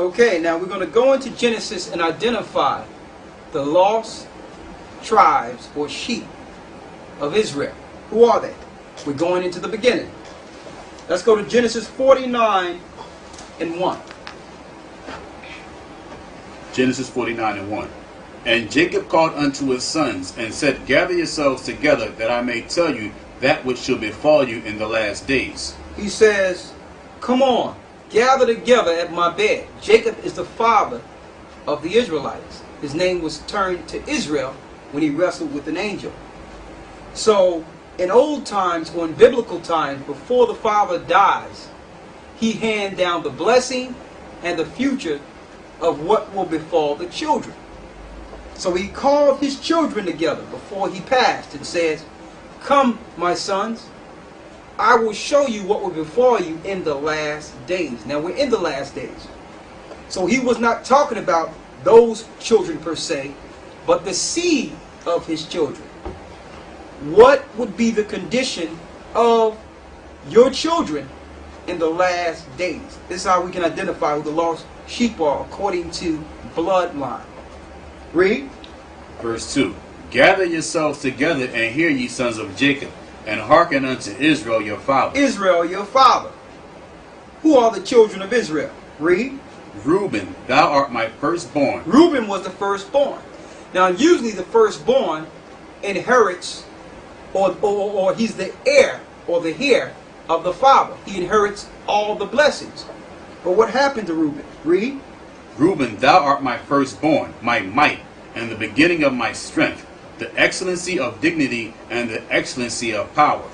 Okay, now we're going to go into Genesis and identify the lost tribes or sheep of Israel. Who are they? We're going into the beginning. Let's go to Genesis 49 and 1. Genesis 49 and 1. And Jacob called unto his sons, and said, Gather yourselves together, that I may tell you that which shall befall you in the last days. He says, come on, gather together at my bed. Jacob is the father of the Israelites. His name was turned to Israel when he wrestled with an angel. So, in old times, or in biblical times, before the father dies, he hands down the blessing and the future of what will befall the children. So he called his children together before he passed and says, come, my sons, I will show you what will befall you in the last days. Now we're in the last days. So he was not talking about those children per se, but the seed of his children. What would be the condition of your children in the last days? This is how we can identify who the lost sheep are according to bloodline. Read. Verse 2. Gather yourselves together, and hear ye, sons of Jacob, and hearken unto Israel your father. Israel your father. Who are the children of Israel? Read. Reuben, thou art my firstborn. Reuben was the firstborn. Now usually the firstborn inherits, or he's the heir or the heir of the father. He inherits all the blessings. But what happened to Reuben? Read. Reuben, thou art my firstborn, my might, and the beginning of my strength, the excellency of dignity and the excellency of power.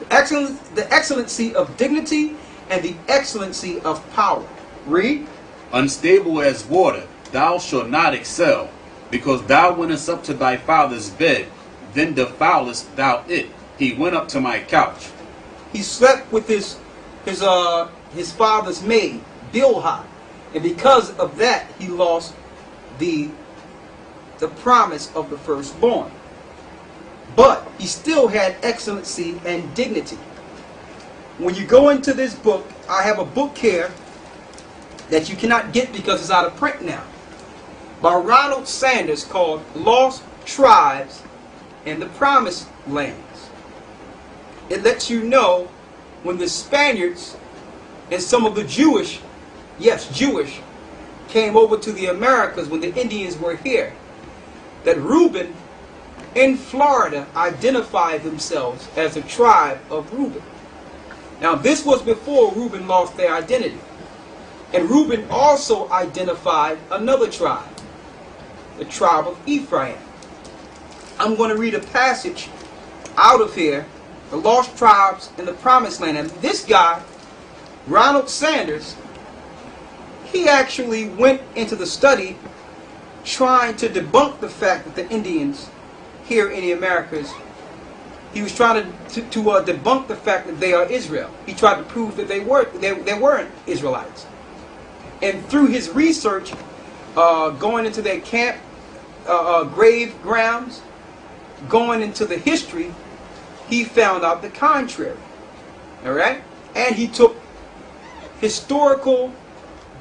The excellency of dignity and the excellency of power. Read. Unstable as water, thou shalt not excel, because thou wentest up to thy father's bed, then defilest thou it. He went up to my couch. He slept with his father's maid, Bilhah, and because of that he lost the promise of the firstborn. But he still had excellency and dignity. When you go into this book, I have a book here that you cannot get because it's out of print now, by Ronald Sanders, called Lost Tribes in the Promised Lands. It lets you know when the Spaniards and some of the Jewish, came over to the Americas when the Indians were here, that Reuben in Florida identified themselves as a tribe of Reuben. Now this was before Reuben lost their identity. And Reuben also identified another tribe, the tribe of Ephraim. I'm going to read a passage out of here, the lost tribes in the promised land. And this guy, Ronald Sanders, he actually went into the study trying to debunk the fact that the Indians here in the Americas, he was trying to debunk the fact that they are Israel. He tried to prove that they weren't Israelites. And through his research, going into their camp, grave grounds, going into the history, he found out the contrary. All right? And he took historical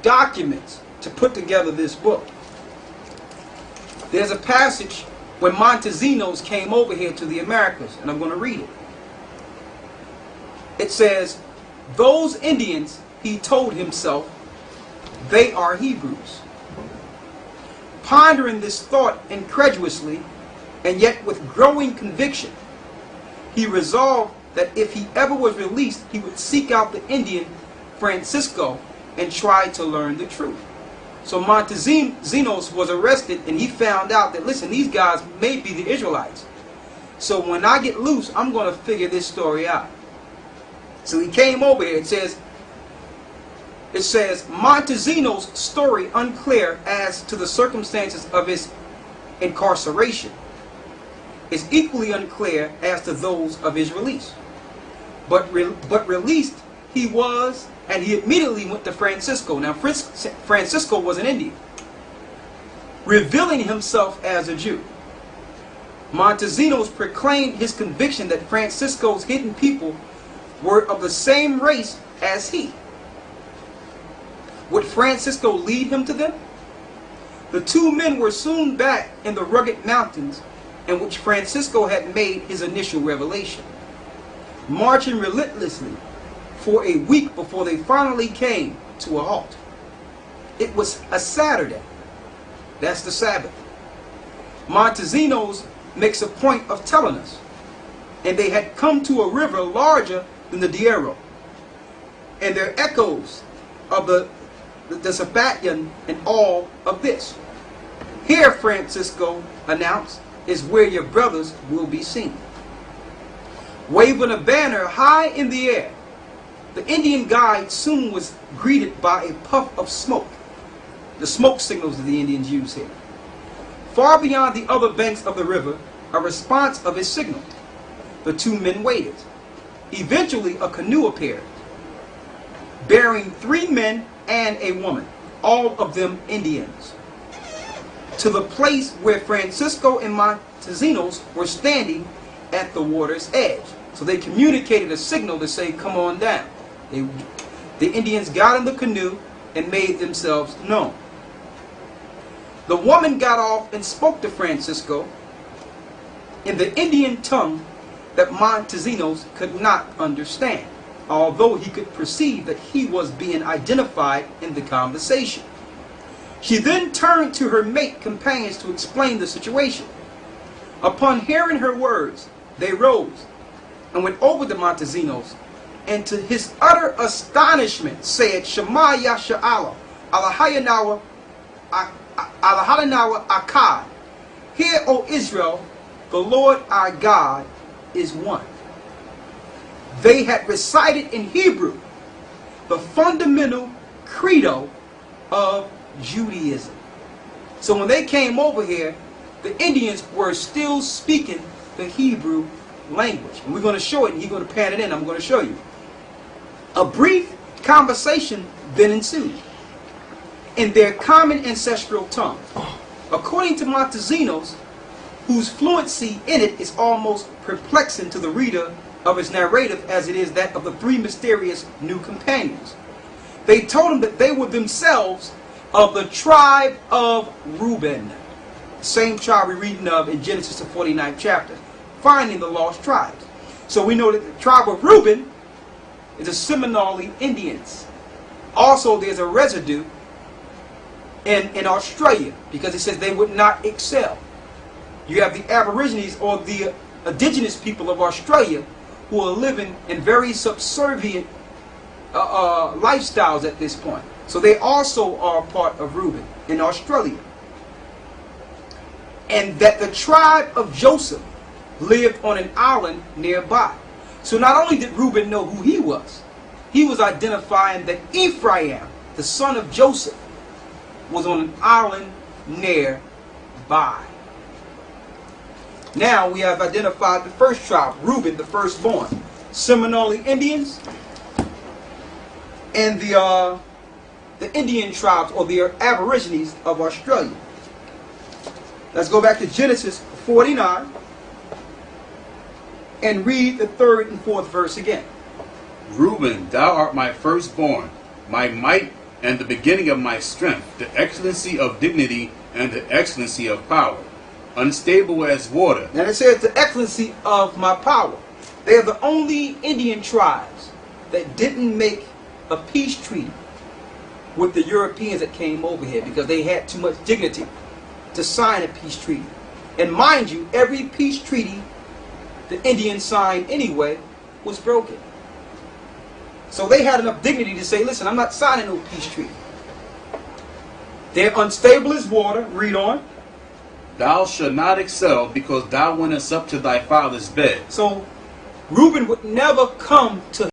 documents to put together this book. There's a passage when Montesinos came over here to the Americas, and I'm going to read it. It says, those Indians, he told himself, they are Hebrews. Pondering this thought incredulously, and yet with growing conviction, he resolved that if he ever was released, he would seek out the Indian Francisco and try to learn the truth. So Montesinos was arrested, and he found out that, listen, these guys may be the Israelites. So when I get loose, I'm going to figure this story out. So he came over here. It says Montesinos' story unclear as to the circumstances of his incarceration is equally unclear as to those of his release. But released he was, and he immediately went to Francisco. Now Francisco was an Indian, revealing himself as a Jew. Montesinos proclaimed his conviction that Francisco's hidden people were of the same race as he. Would Francisco lead him to them? The two men were soon back in the rugged mountains in which Francisco had made his initial revelation, marching relentlessly for a week before they finally came to a halt. It was a Saturday. That's the Sabbath. Montesinos makes a point of telling us, and they had come to a river larger than the Duero, and there are echoes of the Sabbatean and all of this. Here, Francisco announced, is where your brothers will be seen. Waving a banner high in the air, the Indian guide soon was greeted by a puff of smoke, the smoke signals that the Indians use here. Far beyond the other banks of the river, a response of his signal. The two men waited. Eventually, a canoe appeared, bearing 3 men and a woman, all of them Indians, to the place where Francisco and Montesinos were standing at the water's edge. So they communicated a signal to say, come on down. The Indians got in the canoe and made themselves known. The woman got off and spoke to Francisco in the Indian tongue that Montesinos could not understand, although he could perceive that he was being identified in the conversation. She then turned to her mate companions to explain the situation. Upon hearing her words, they rose and went over to Montesinos, and to his utter astonishment said, Shema Yasha'Allah, Allahayanawa Akkad. Hear, O Israel, the Lord our God is one. They had recited in Hebrew the fundamental credo of Judaism. So when they came over here, the Indians were still speaking the Hebrew language. And we're going to show it, and he's going to pan it in. I'm going to show you. A brief conversation then ensued in their common ancestral tongue. According to Montesinos, whose fluency in it is almost perplexing to the reader of his narrative as it is that of the 3 mysterious new companions, they told him that they were themselves of the tribe of Reuben, the same tribe we're reading of in Genesis the 49th chapter, finding the lost tribes. So we know that the tribe of Reuben is the Seminole Indians. Also, there's a residue in Australia, because it says they would not excel. You have the Aborigines, or the indigenous people of Australia, who are living in very subservient lifestyles at this point. So they also are part of Reuben in Australia. And that the tribe of Joseph lived on an island nearby. So not only did Reuben know who he was identifying that Ephraim, the son of Joseph, was on an island nearby. Now we have identified the first tribe, Reuben, the firstborn, Seminole Indians, and the Indian tribes, or the Aborigines of Australia. Let's go back to Genesis 49 and read the 3rd and 4th verse again. Reuben, thou art my firstborn, my might and the beginning of my strength, the excellency of dignity and the excellency of power, unstable as water. And it says the excellency of my power. They are the only Indian tribes that didn't make a peace treaty with the Europeans that came over here, because they had too much dignity to sign a peace treaty. And mind you, every peace treaty the Indians signed anyway was broken. So they had enough dignity to say, listen, I'm not signing no peace treaty. They're unstable as water. Read on. Thou shalt not excel, because thou wentest up to thy father's bed. So Reuben would never come to